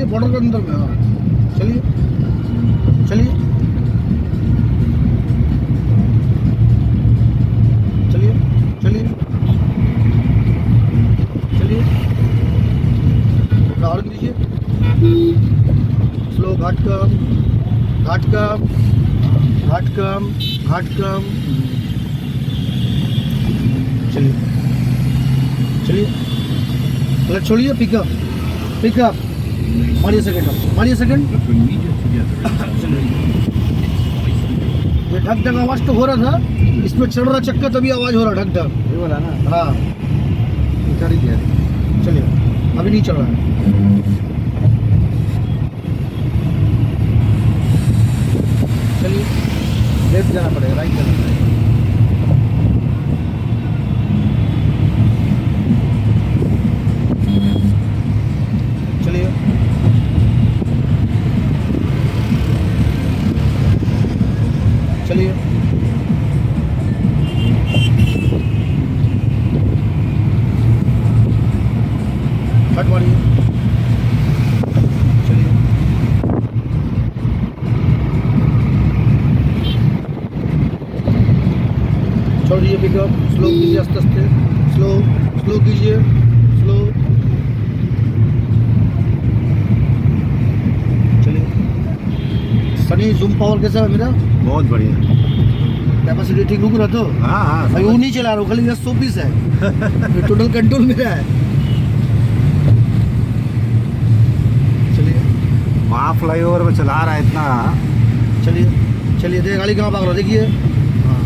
चलिए बॉर्डर के अंदर में। हाँ चलिए चलिए चलिए चलिए चलिए हॉर्न दीजिए। स्लो, घाट कम, घाट कम, घाट कम, घाट कम। चलिए चलिए क्लच छोड़िए, पिकअप पिकअप, मारिए सेकंड, मारिए सेकंड। ये ढक ढक आवाज तो हो रहा था, इसमें चढ़ रहा चक्का तभी आवाज हो रहा ढक ढक, ये वाला ना। हाँ चढ़ ही गया। चलिए अभी नहीं चल रहा है। चलिए लेफ्ट जाना पड़ेगा, राइट जाना पड़ेगा। चलिए चलिए हट मारिए। चलिए छोड़ दीजिए पिकअप, स्लो कीजिए, आस्ते आस्ते, स्लो स्लो कीजिए, स्लो। चलिए सनी जूम पावर कैसा है मेरा? बहुत बढ़िया। कैपेसिटी ठीक रुक रहा तो? हाँ हाँ भाई वो नहीं चला रहा हूँ, खाली 120 है। टोटल कंट्रोल मेरा है। चलिए वहाँ फ्लाईओवर में चला रहा है इतना। चलिए चलिए देखिए गाड़ी कहाँ भाग रहा है, देखिए। हाँ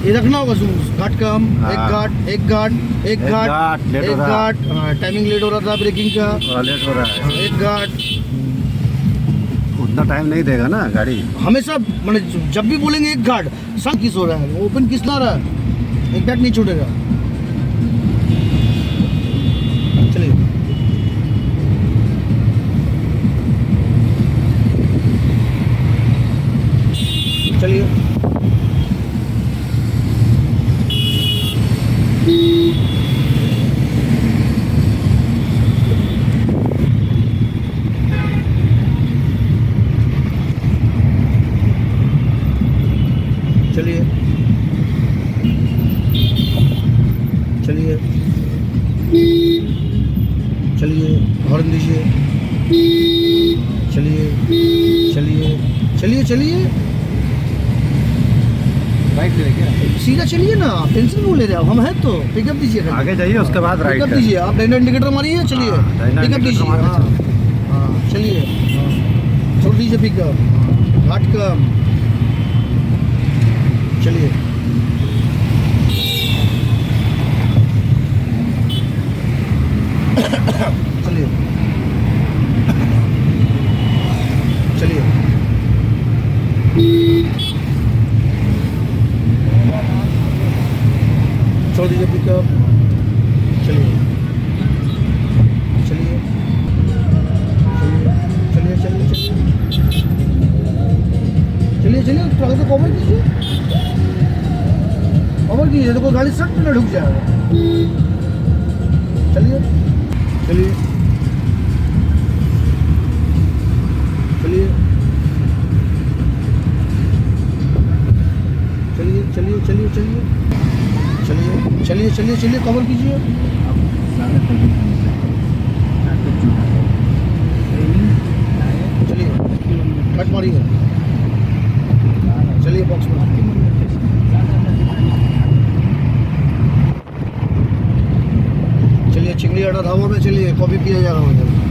ये रखना होगा जूम, घाट कम, एक घाट, एक घाट, एक घाट, लेट हो एक रहा। घाट। हाँ टाइमिंग लेट हो रहा था ब्रेकिंग का। लेट हो रहा है। एक घाट उतना टाइम नहीं देगा ना गाड़ी। हमेशा, मैंने जब भी बोलेंगे एक घाट, सब किस हो रहा है, ओपन किस ला रहा है, एक घाट नहीं छूटेगा। चलिए चलिए चलिए चलिए चलिए हॉर्न दीजिए। चलिए चलिए चलिए चलिए राइट ले क्या, सीधा चलिए ना, टेंशन क्यों ले रहे हो, हम हैं तो। पिकअप दीजिए, आगे जाइए उसके बाद राइट पिकअप दीजिए। आप डायना इंडिकेटर मारिए। चलिए पिकअप दीजिए। हाँ हाँ चलिए, छोड़ दीजिए पिकअप, घाट कम। चलिए चलिए चलिए छोड़ दीजिए पिकअप। चलिए चलिए चलिए चलिए चलिए चलिए चलिए ट्रक को कवर कीजिए, कवर कीजिए, तो कोई गाड़ी सट में ढुक जाएगा। चलिए चलिए चलिए चलिए चलिए चलिए चलिए चलिए चलिए चलिए चलिए कवर कीजिए। चलिए कट मारिए। चलिए बॉक्स में चलिए, चिंगली अड्डा धाबा में चलिए, कॉफी पिया जा रहा हूँ।